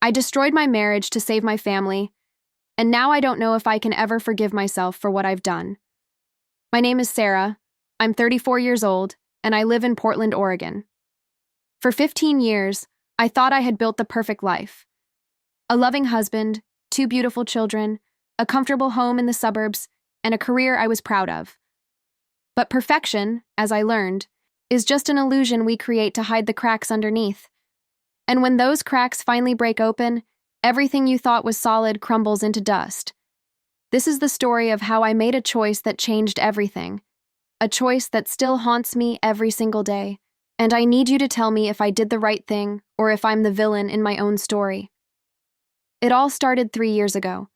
I destroyed my marriage to save my family, and now I don't know if I can ever forgive myself for what I've done. My name is Sarah. I'm 34 years old, and I live in Portland, Oregon. For 15 years, I thought I had built the perfect life. A loving husband, 2 beautiful children, a comfortable home in the suburbs, and a career I was proud of. But perfection, as I learned, is just an illusion we create to hide the cracks underneath. And when those cracks finally break open, everything you thought was solid crumbles into dust. This is the story of how I made a choice that changed everything. A choice that still haunts me every single day. And I need you to tell me if I did the right thing or if I'm the villain in my own story. It all started 3 years ago,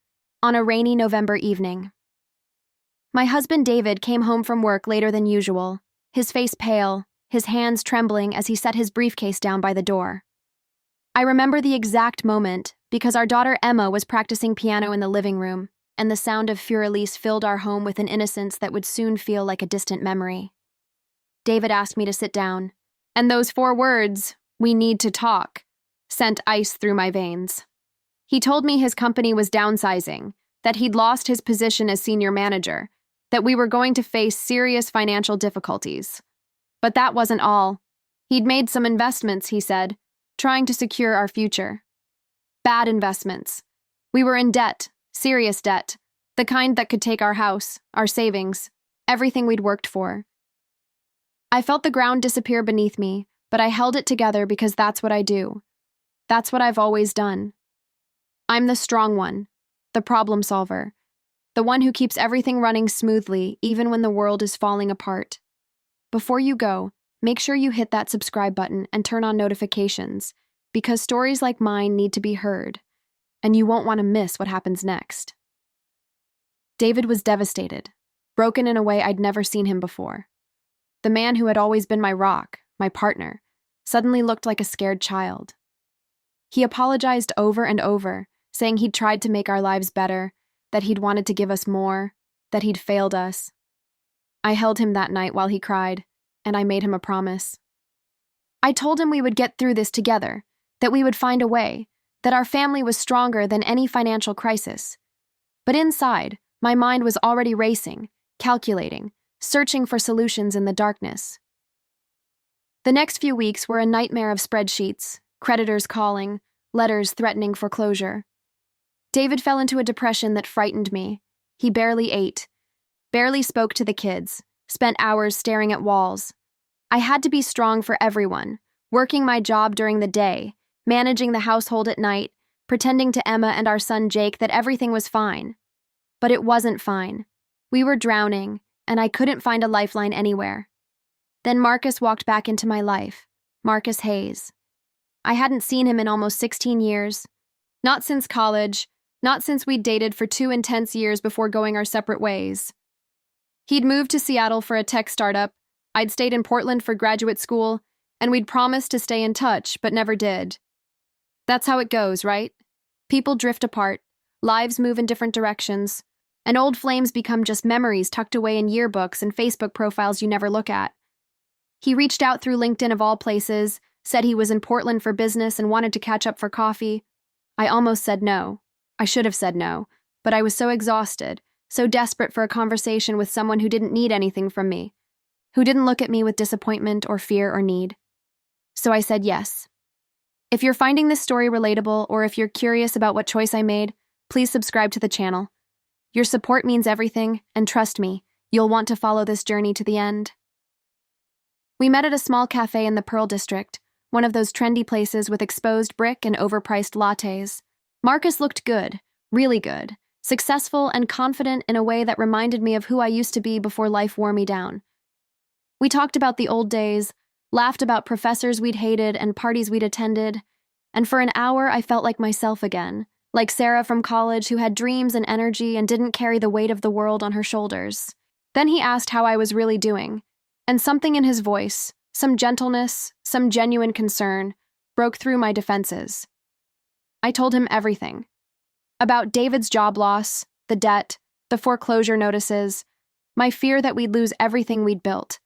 on a rainy November evening. My husband David came home from work later than usual, his face pale, his hands trembling as he set his briefcase down by the door. I remember the exact moment because our daughter Emma was practicing piano in the living room, and the sound of Fur-Elise filled our home with an innocence that would soon feel like a distant memory. David asked me to sit down, and those 4 words, "We need to talk," sent ice through my veins. He told me his company was downsizing, that he'd lost his position as senior manager, that we were going to face serious financial difficulties. But that wasn't all. He'd made some investments, he said, trying to secure our future. Bad investments. We were in debt, serious debt, the kind that could take our house, our savings, everything we'd worked for. I felt the ground disappear beneath me, but I held it together because that's what I do. That's what I've always done. I'm the strong one, the problem solver, the one who keeps everything running smoothly even when the world is falling apart. Before you go, make sure you hit that subscribe button and turn on notifications, because stories like mine need to be heard, and you won't want to miss what happens next. David was devastated, broken in a way I'd never seen him before. The man who had always been my rock, my partner, suddenly looked like a scared child. He apologized over and over, saying he'd tried to make our lives better, that he'd wanted to give us more, that he'd failed us. I held him that night while he cried, and I made him a promise. I told him we would get through this together, that we would find a way, that our family was stronger than any financial crisis. But inside, my mind was already racing, calculating, searching for solutions in the darkness. The next few weeks were a nightmare of spreadsheets, creditors calling, letters threatening foreclosure. David fell into a depression that frightened me. He barely ate, barely spoke to the kids, spent hours staring at walls. I had to be strong for everyone, working my job during the day, managing the household at night, pretending to Emma and our son Jake that everything was fine. But it wasn't fine. We were drowning, and I couldn't find a lifeline anywhere. Then Marcus walked back into my life, Marcus Hayes. I hadn't seen him in almost 16 years. Not since college, not since we'd dated for 2 intense years before going our separate ways. He'd moved to Seattle for a tech startup, I'd stayed in Portland for graduate school, and we'd promised to stay in touch, but never did. That's how it goes, right? People drift apart, lives move in different directions, and old flames become just memories tucked away in yearbooks and Facebook profiles you never look at. He reached out through LinkedIn of all places, said he was in Portland for business and wanted to catch up for coffee. I almost said no. I should have said no, but I was so exhausted, so desperate for a conversation with someone who didn't need anything from me, who didn't look at me with disappointment or fear or need. So I said yes. If you're finding this story relatable or if you're curious about what choice I made, please subscribe to the channel. Your support means everything, and trust me, you'll want to follow this journey to the end. We met at a small cafe in the Pearl District, one of those trendy places with exposed brick and overpriced lattes. Marcus looked good, really good, successful and confident in a way that reminded me of who I used to be before life wore me down. We talked about the old days, laughed about professors we'd hated and parties we'd attended, and for an hour I felt like myself again, like Sarah from college who had dreams and energy and didn't carry the weight of the world on her shoulders. Then he asked how I was really doing, and something in his voice, some gentleness, some genuine concern, broke through my defenses. I told him everything. About David's job loss, the debt, the foreclosure notices, my fear that we'd lose everything we'd built.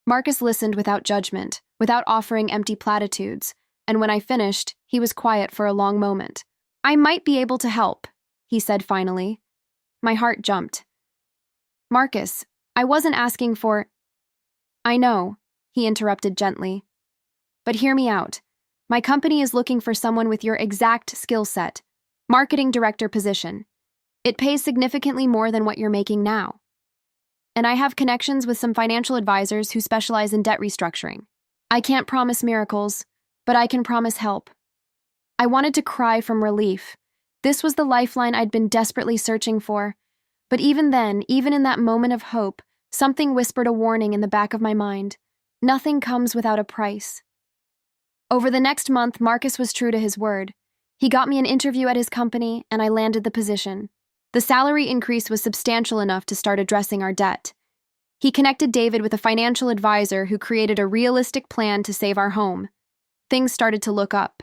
Marcus listened without judgment, without offering empty platitudes, and when I finished, he was quiet for a long moment. "I might be able to help," he said finally. My heart jumped. "Marcus, I wasn't asking for—" "I know," he interrupted gently. "But hear me out. My company is looking for someone with your exact skill set, marketing director position. It pays significantly more than what you're making now. And I have connections with some financial advisors who specialize in debt restructuring. I can't promise miracles, but I can promise help." I wanted to cry from relief. This was the lifeline I'd been desperately searching for. But even then, even in that moment of hope, something whispered a warning in the back of my mind. Nothing comes without a price. Over the next month, Marcus was true to his word. He got me an interview at his company, and I landed the position. The salary increase was substantial enough to start addressing our debt. He connected David with a financial advisor who created a realistic plan to save our home. Things started to look up.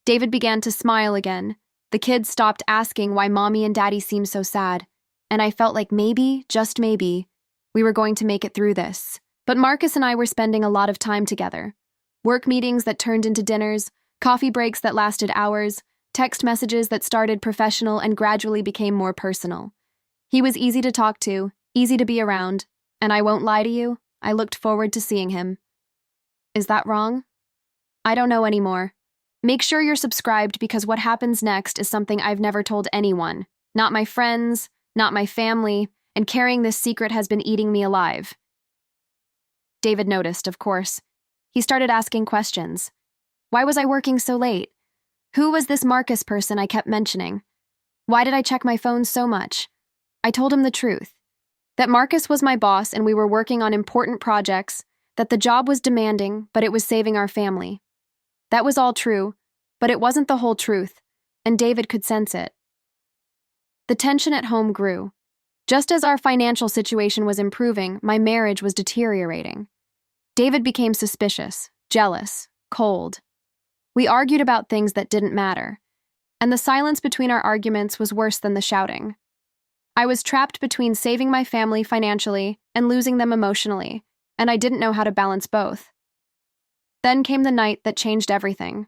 David began to smile again. The kids stopped asking why Mommy and Daddy seemed so sad, and I felt like maybe, just maybe, we were going to make it through this. But Marcus and I were spending a lot of time together. Work meetings that turned into dinners, coffee breaks that lasted hours, text messages that started professional and gradually became more personal. He was easy to talk to, easy to be around, and I won't lie to you, I looked forward to seeing him. Is that wrong? I don't know anymore. Make sure you're subscribed because what happens next is something I've never told anyone, not my friends, not my family, and carrying this secret has been eating me alive. David noticed, of course. He started asking questions. Why was I working so late? Who was this Marcus person I kept mentioning? Why did I check my phone so much? I told him the truth. That Marcus was my boss and we were working on important projects, that the job was demanding, but it was saving our family. That was all true, but it wasn't the whole truth, and David could sense it. The tension at home grew. Just as our financial situation was improving, my marriage was deteriorating. David became suspicious, jealous, cold. We argued about things that didn't matter, and the silence between our arguments was worse than the shouting. I was trapped between saving my family financially and losing them emotionally, and I didn't know how to balance both. Then came the night that changed everything.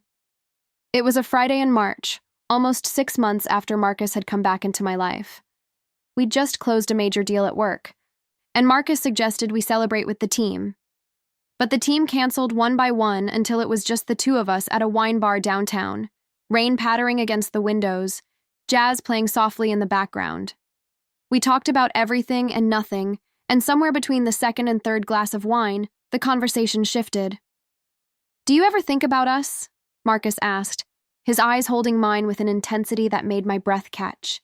It was a Friday in March, almost 6 months after Marcus had come back into my life. We'd just closed a major deal at work, and Marcus suggested we celebrate with the team. But the team canceled one by one until it was just the two of us at a wine bar downtown, rain pattering against the windows, jazz playing softly in the background. We talked about everything and nothing, and somewhere between the second and third glass of wine, the conversation shifted. "Do you ever think about us?" Marcus asked, his eyes holding mine with an intensity that made my breath catch.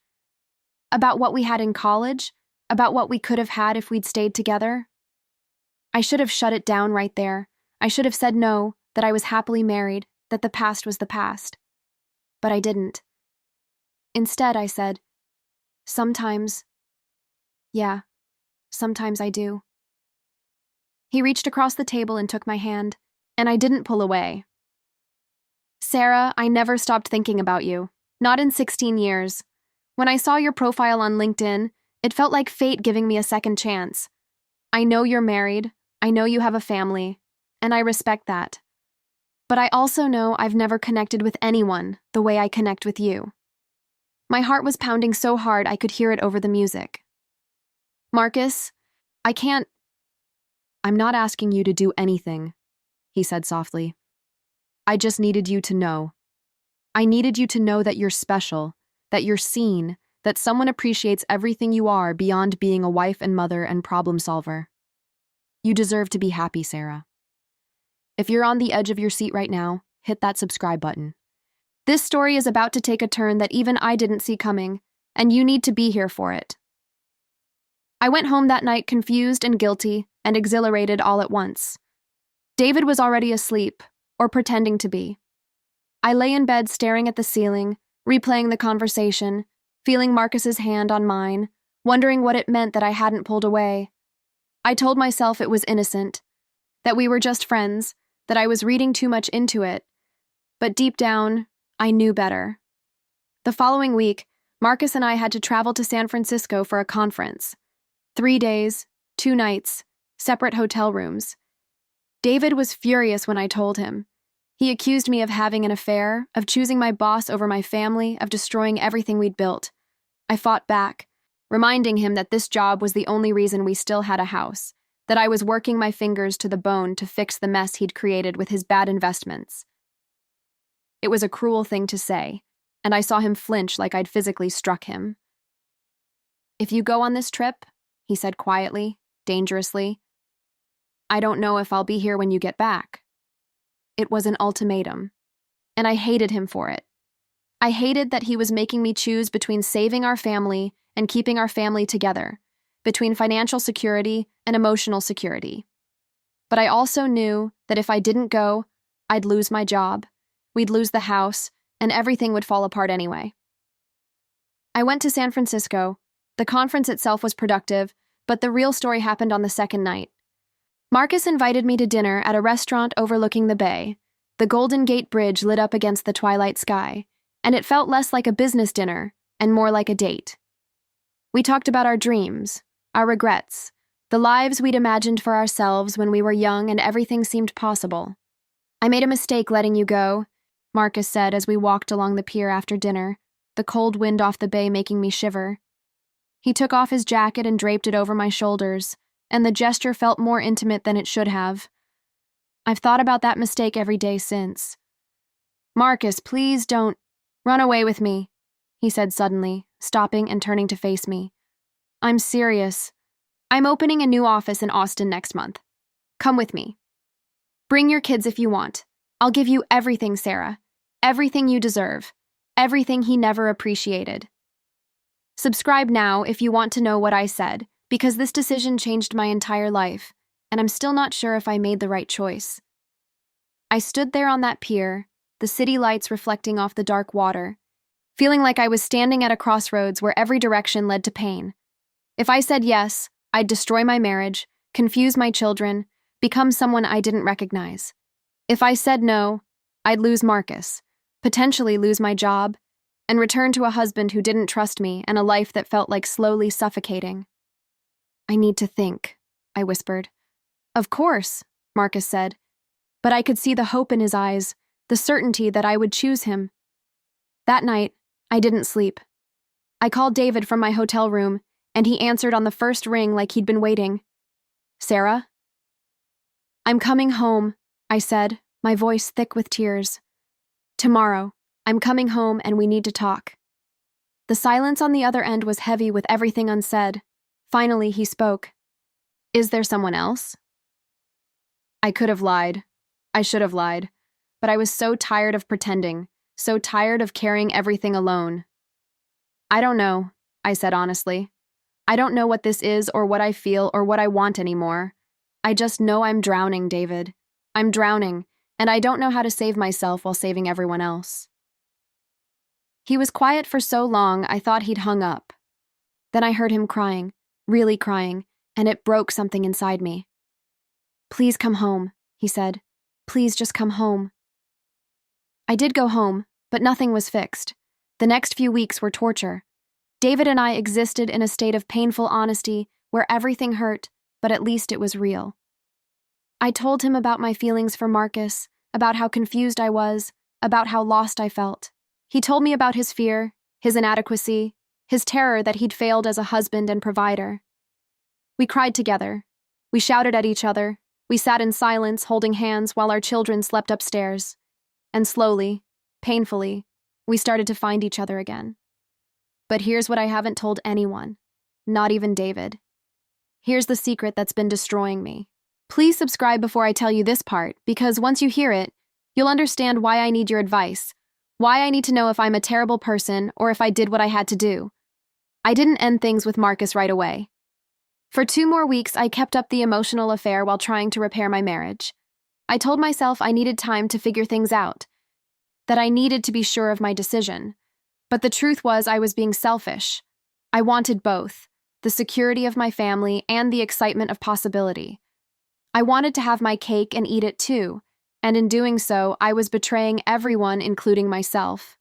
"About what we had in college? About what we could have had if we'd stayed together?" I should have shut it down right there. I should have said no, that I was happily married, that the past was the past. But I didn't. Instead, I said, "Sometimes. Yeah, sometimes I do." He reached across the table and took my hand, and I didn't pull away. "Sarah, I never stopped thinking about you. Not in 16 years. When I saw your profile on LinkedIn, it felt like fate giving me a second chance. I know you're married. I know you have a family, and I respect that. But I also know I've never connected with anyone the way I connect with you." My heart was pounding so hard I could hear it over the music. "Marcus, I can't—" "I'm not asking you to do anything," he said softly. "I just needed you to know. I needed you to know that you're special, that you're seen, that someone appreciates everything you are beyond being a wife and mother and problem solver. You deserve to be happy, Sarah. If you're on the edge of your seat right now, hit that subscribe button. This story is about to take a turn that even I didn't see coming, and you need to be here for it." I went home that night confused and guilty and exhilarated all at once. David was already asleep, or pretending to be. I lay in bed staring at the ceiling, replaying the conversation, feeling Marcus's hand on mine, wondering what it meant that I hadn't pulled away. I told myself it was innocent, that we were just friends, that I was reading too much into it. But deep down, I knew better. The following week, Marcus and I had to travel to San Francisco for a conference. 3 days, 2 nights, separate hotel rooms. David was furious when I told him. He accused me of having an affair, of choosing my boss over my family, of destroying everything we'd built. I fought back, reminding him that this job was the only reason we still had a house, that I was working my fingers to the bone to fix the mess he'd created with his bad investments. It was a cruel thing to say, and I saw him flinch like I'd physically struck him. "If you go on this trip," he said quietly, dangerously, "I don't know if I'll be here when you get back." It was an ultimatum, and I hated him for it. I hated that he was making me choose between saving our family and keeping our family together, between financial security and emotional security. But I also knew that if I didn't go, I'd lose my job, we'd lose the house, and everything would fall apart anyway. I went to San Francisco. The conference itself was productive, but the real story happened on the second night. Marcus invited me to dinner at a restaurant overlooking the bay. The Golden Gate Bridge lit up against the twilight sky, and it felt less like a business dinner and more like a date. We talked about our dreams, our regrets, the lives we'd imagined for ourselves when we were young and everything seemed possible. "I made a mistake letting you go," Marcus said as we walked along the pier after dinner, the cold wind off the bay making me shiver. He took off his jacket and draped it over my shoulders, and the gesture felt more intimate than it should have. I've thought about that mistake every day since. "Marcus, please don't run away with me," he said suddenly, stopping and turning to face me. "I'm serious. I'm opening a new office in Austin next month. Come with me. Bring your kids if you want. I'll give you everything, Sarah. Everything you deserve. Everything he never appreciated." Subscribe now if you want to know what I said, because this decision changed my entire life, and I'm still not sure if I made the right choice. I stood there on that pier, the city lights reflecting off the dark water, feeling like I was standing at a crossroads where every direction led to pain. If I said yes, I'd destroy my marriage, confuse my children, become someone I didn't recognize. If I said no, I'd lose Marcus, potentially lose my job, and return to a husband who didn't trust me and a life that felt like slowly suffocating. "I need to think," I whispered. "Of course," Marcus said, but I could see the hope in his eyes, the certainty that I would choose him. That night, I didn't sleep. I called David from my hotel room, and he answered on the first ring like he'd been waiting. "Sarah?" "I'm coming home," I said, my voice thick with tears. "Tomorrow. I'm coming home and we need to talk." The silence on the other end was heavy with everything unsaid. Finally, he spoke. "Is there someone else?" I could have lied. I should have lied. But I was so tired of pretending, so tired of carrying everything alone. "I don't know," I said honestly. "I don't know what this is or what I feel or what I want anymore. I just know I'm drowning, David. I'm drowning, and I don't know how to save myself while saving everyone else." He was quiet for so long I thought he'd hung up. Then I heard him crying, really crying, and it broke something inside me. "Please come home," he said. "Please just come home." I did go home, but nothing was fixed. The next few weeks were torture. David and I existed in a state of painful honesty where everything hurt, but at least it was real. I told him about my feelings for Marcus, about how confused I was, about how lost I felt. He told me about his fear, his inadequacy, his terror that he'd failed as a husband and provider. We cried together. We shouted at each other. We sat in silence, holding hands while our children slept upstairs. And slowly, painfully, we started to find each other again. But here's what I haven't told anyone, not even David. Here's the secret that's been destroying me. Please subscribe before I tell you this part, because once you hear it, you'll understand why I need your advice, why I need to know if I'm a terrible person or if I did what I had to do. I didn't end things with Marcus right away. For 2 more weeks, I kept up the emotional affair while trying to repair my marriage. I told myself I needed time to figure things out, that I needed to be sure of my decision. But the truth was I was being selfish. I wanted both, the security of my family and the excitement of possibility. I wanted to have my cake and eat it too, and in doing so, I was betraying everyone, including myself.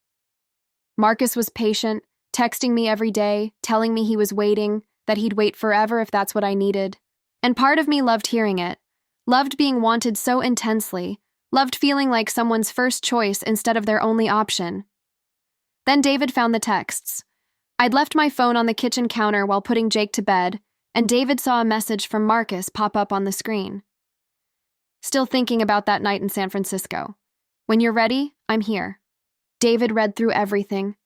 Marcus was patient, texting me every day, telling me he was waiting, that he'd wait forever if that's what I needed. And part of me loved hearing it, loved being wanted so intensely, Loved feeling like someone's first choice instead of their only option. Then David found the texts. I'd left my phone on the kitchen counter while putting Jake to bed, and David saw a message from Marcus pop up on the screen. Still thinking about that night in San Francisco. When you're ready, I'm here. David read through everything.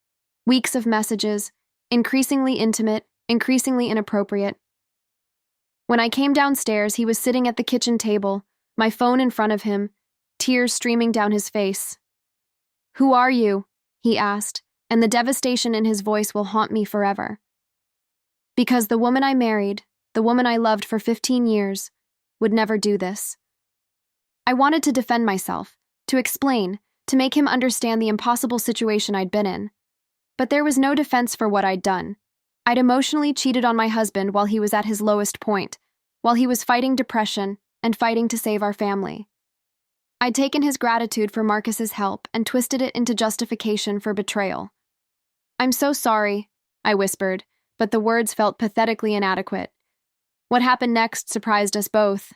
Weeks of messages, increasingly intimate, increasingly inappropriate. When I came downstairs, he was sitting at the kitchen table, my phone in front of him, tears streaming down his face. "Who are you?" he asked, and the devastation in his voice will haunt me forever. Because the woman I married, the woman I loved for 15 years, would never do this. I wanted to defend myself, to explain, to make him understand the impossible situation I'd been in. But there was no defense for what I'd done. I'd emotionally cheated on my husband while he was at his lowest point, while he was fighting depression and fighting to save our family. I'd taken his gratitude for Marcus's help and twisted it into justification for betrayal. "I'm so sorry," I whispered, but the words felt pathetically inadequate. What happened next surprised us both.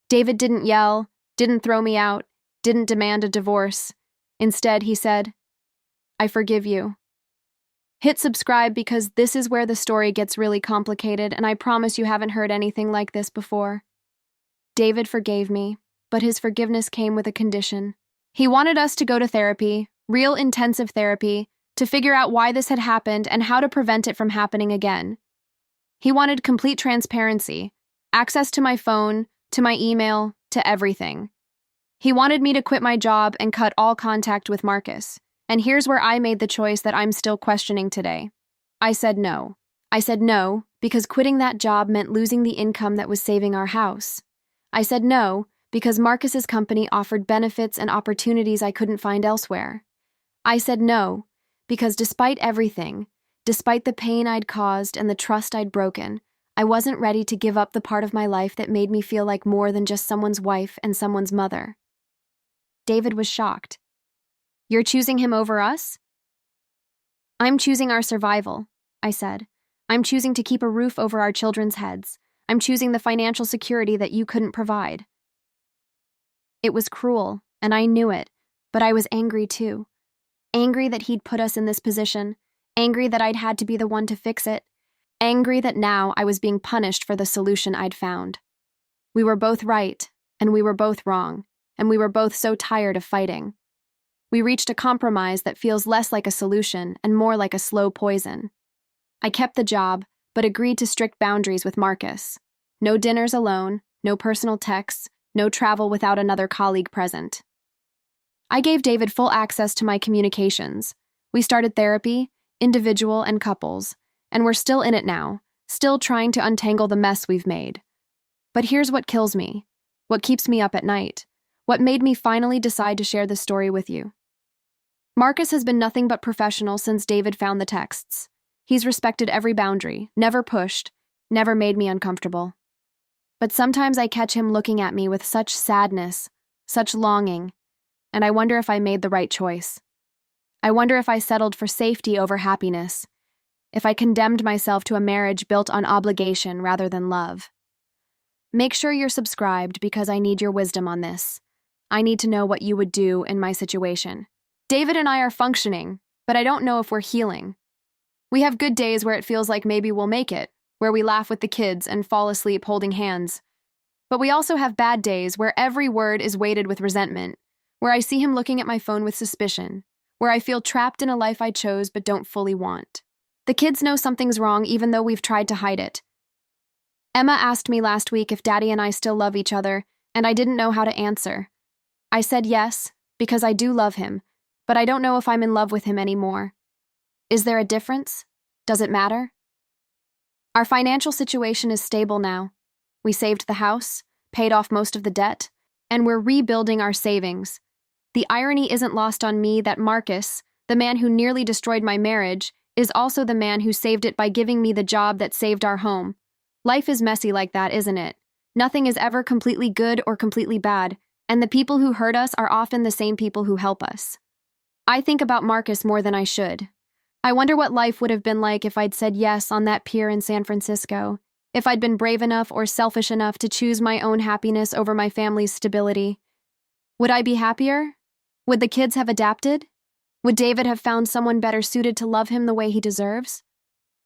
David didn't yell, didn't throw me out, didn't demand a divorce. Instead, he said, "I forgive you." Hit subscribe because this is where the story gets really complicated, and I promise you haven't heard anything like this before. David forgave me, but his forgiveness came with a condition. He wanted us to go to therapy, real intensive therapy, to figure out why this had happened and how to prevent it from happening again. He wanted complete transparency, access to my phone, to my email, to everything. He wanted me to quit my job and cut all contact with Marcus. And here's where I made the choice that I'm still questioning today. I said no. I said no because quitting that job meant losing the income that was saving our house. I said no because Marcus's company offered benefits and opportunities I couldn't find elsewhere. I said no because despite everything, despite the pain I'd caused and the trust I'd broken, I wasn't ready to give up the part of my life that made me feel like more than just someone's wife and someone's mother. David was shocked. "You're choosing him over us?" "I'm choosing our survival," I said. "I'm choosing to keep a roof over our children's heads. I'm choosing the financial security that you couldn't provide." It was cruel, and I knew it, but I was angry too. Angry that he'd put us in this position, angry that I'd had to be the one to fix it, angry that now I was being punished for the solution I'd found. We were both right, and we were both wrong, and we were both so tired of fighting. We reached a compromise that feels less like a solution and more like a slow poison. I kept the job, but agreed to strict boundaries with Marcus. No dinners alone, no personal texts, no travel without another colleague present. I gave David full access to my communications. We started therapy, individual and couples, and we're still in it now, still trying to untangle the mess we've made. But here's what kills me, what keeps me up at night, what made me finally decide to share this story with you. Marcus has been nothing but professional since David found the texts. He's respected every boundary, never pushed, never made me uncomfortable. But sometimes I catch him looking at me with such sadness, such longing, and I wonder if I made the right choice. I wonder if I settled for safety over happiness, if I condemned myself to a marriage built on obligation rather than love. Make sure you're subscribed because I need your wisdom on this. I need to know what you would do in my situation. David and I are functioning, but I don't know if we're healing. We have good days where it feels like maybe we'll make it, where we laugh with the kids and fall asleep holding hands. But we also have bad days where every word is weighted with resentment, where I see him looking at my phone with suspicion, where I feel trapped in a life I chose but don't fully want. The kids know something's wrong even though we've tried to hide it. Emma asked me last week if Daddy and I still love each other, and I didn't know how to answer. I said yes, because I do love him, but I don't know if I'm in love with him anymore. Is there a difference? Does it matter? Our financial situation is stable now. We saved the house, paid off most of the debt, and we're rebuilding our savings. The irony isn't lost on me that Marcus, the man who nearly destroyed my marriage, is also the man who saved it by giving me the job that saved our home. Life is messy like that, isn't it? Nothing is ever completely good or completely bad, and the people who hurt us are often the same people who help us. I think about Marcus more than I should. I wonder what life would have been like if I'd said yes on that pier in San Francisco, if I'd been brave enough or selfish enough to choose my own happiness over my family's stability. Would I be happier? Would the kids have adapted? Would David have found someone better suited to love him the way he deserves?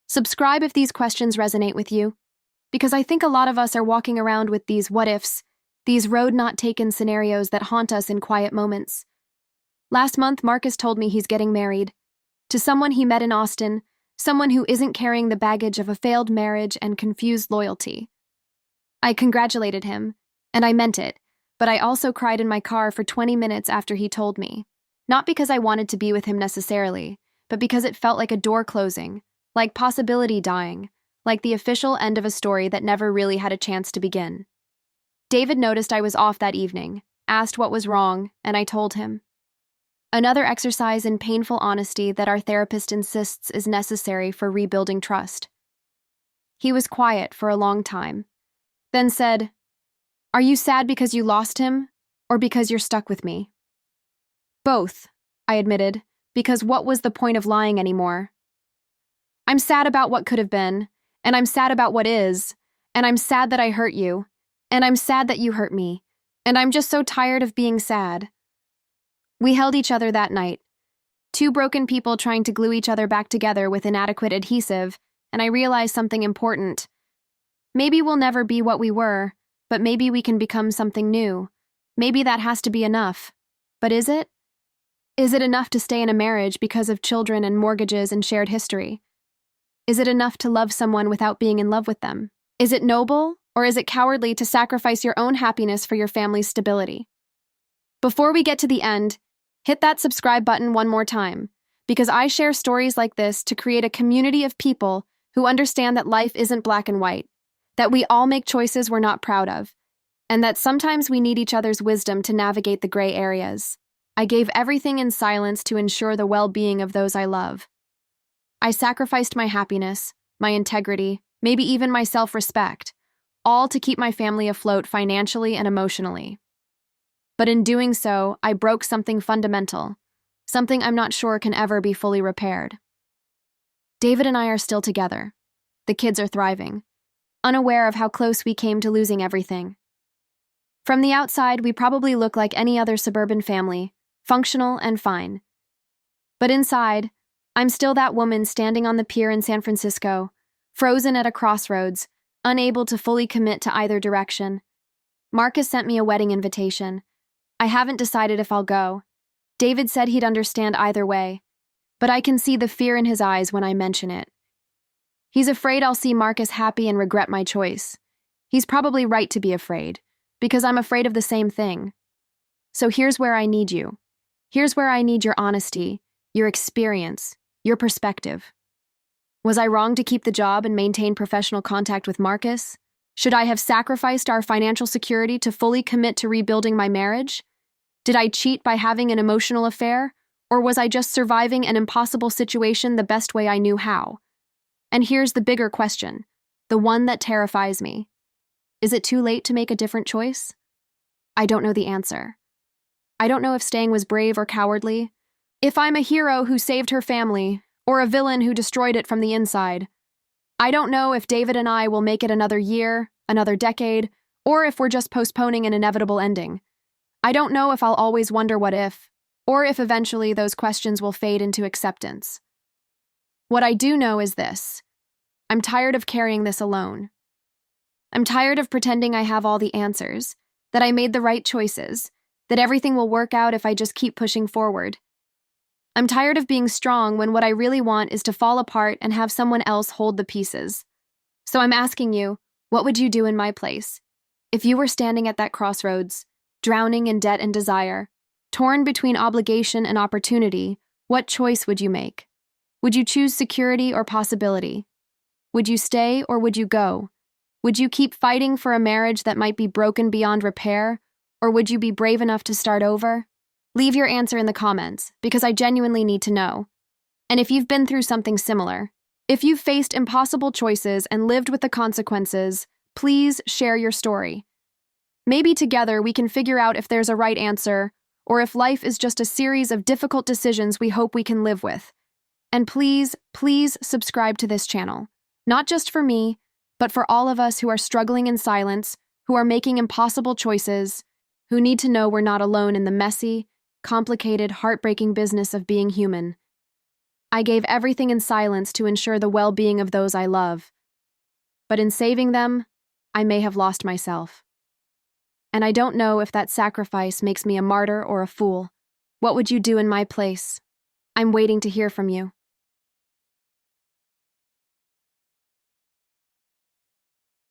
Subscribe if these questions resonate with you, because I think a lot of us are walking around with these what-ifs, these road-not-taken scenarios that haunt us in quiet moments. Last month, Marcus told me he's getting married. To someone he met in Austin, someone who isn't carrying the baggage of a failed marriage and confused loyalty. I congratulated him, and I meant it, but I also cried in my car for 20 minutes after he told me. Not because I wanted to be with him necessarily, but because it felt like a door closing, like possibility dying, like the official end of a story that never really had a chance to begin. David noticed I was off that evening, asked what was wrong, and I told him. Another exercise in painful honesty that our therapist insists is necessary for rebuilding trust. He was quiet for a long time, then said, "Are you sad because you lost him, or because you're stuck with me?" "Both," I admitted, because what was the point of lying anymore? "I'm sad about what could have been, and I'm sad about what is, and I'm sad that I hurt you, and I'm sad that you hurt me, and I'm just so tired of being sad." We held each other that night, two broken people trying to glue each other back together with inadequate adhesive, and I realized something important. Maybe we'll never be what we were, but maybe we can become something new. Maybe that has to be enough. But is it? Is it enough to stay in a marriage because of children and mortgages and shared history? Is it enough to love someone without being in love with them? Is it noble, or is it cowardly to sacrifice your own happiness for your family's stability? Before we get to the end, hit that subscribe button one more time, because I share stories like this to create a community of people who understand that life isn't black and white, that we all make choices we're not proud of, and that sometimes we need each other's wisdom to navigate the gray areas. I gave everything in silence to ensure the well-being of those I love. I sacrificed my happiness, my integrity, maybe even my self-respect, all to keep my family afloat financially and emotionally. But in doing so, I broke something fundamental, something I'm not sure can ever be fully repaired. David and I are still together. The kids are thriving, unaware of how close we came to losing everything. From the outside, we probably look like any other suburban family, functional and fine. But inside, I'm still that woman standing on the pier in San Francisco, frozen at a crossroads, unable to fully commit to either direction. Marcus sent me a wedding invitation. I haven't decided if I'll go. David said he'd understand either way, but I can see the fear in his eyes when I mention it. He's afraid I'll see Marcus happy and regret my choice. He's probably right to be afraid, because I'm afraid of the same thing. So here's where I need you. Here's where I need your honesty, your experience, your perspective. Was I wrong to keep the job and maintain professional contact with Marcus? Should I have sacrificed our financial security to fully commit to rebuilding my marriage? Did I cheat by having an emotional affair, or was I just surviving an impossible situation the best way I knew how? And here's the bigger question, the one that terrifies me. Is it too late to make a different choice? I don't know the answer. I don't know if staying was brave or cowardly, if I'm a hero who saved her family, or a villain who destroyed it from the inside. I don't know if David and I will make it another year, another decade, or if we're just postponing an inevitable ending. I don't know if I'll always wonder what if, or if eventually those questions will fade into acceptance. What I do know is this. I'm tired of carrying this alone. I'm tired of pretending I have all the answers, that I made the right choices, that everything will work out if I just keep pushing forward. I'm tired of being strong when what I really want is to fall apart and have someone else hold the pieces. So I'm asking you, what would you do in my place? If you were standing at that crossroads, drowning in debt and desire, torn between obligation and opportunity, what choice would you make? Would you choose security or possibility? Would you stay or would you go? Would you keep fighting for a marriage that might be broken beyond repair, or would you be brave enough to start over? Leave your answer in the comments, because I genuinely need to know. And if you've been through something similar, if you've faced impossible choices and lived with the consequences, please share your story. Maybe together we can figure out if there's a right answer, or if life is just a series of difficult decisions we hope we can live with. And please, please subscribe to this channel. Not just for me, but for all of us who are struggling in silence, who are making impossible choices, who need to know we're not alone in the messy, complicated, heartbreaking business of being human. I gave everything in silence to ensure the well-being of those I love. But in saving them, I may have lost myself. And I don't know if that sacrifice makes me a martyr or a fool. What would you do in my place? I'm waiting to hear from you.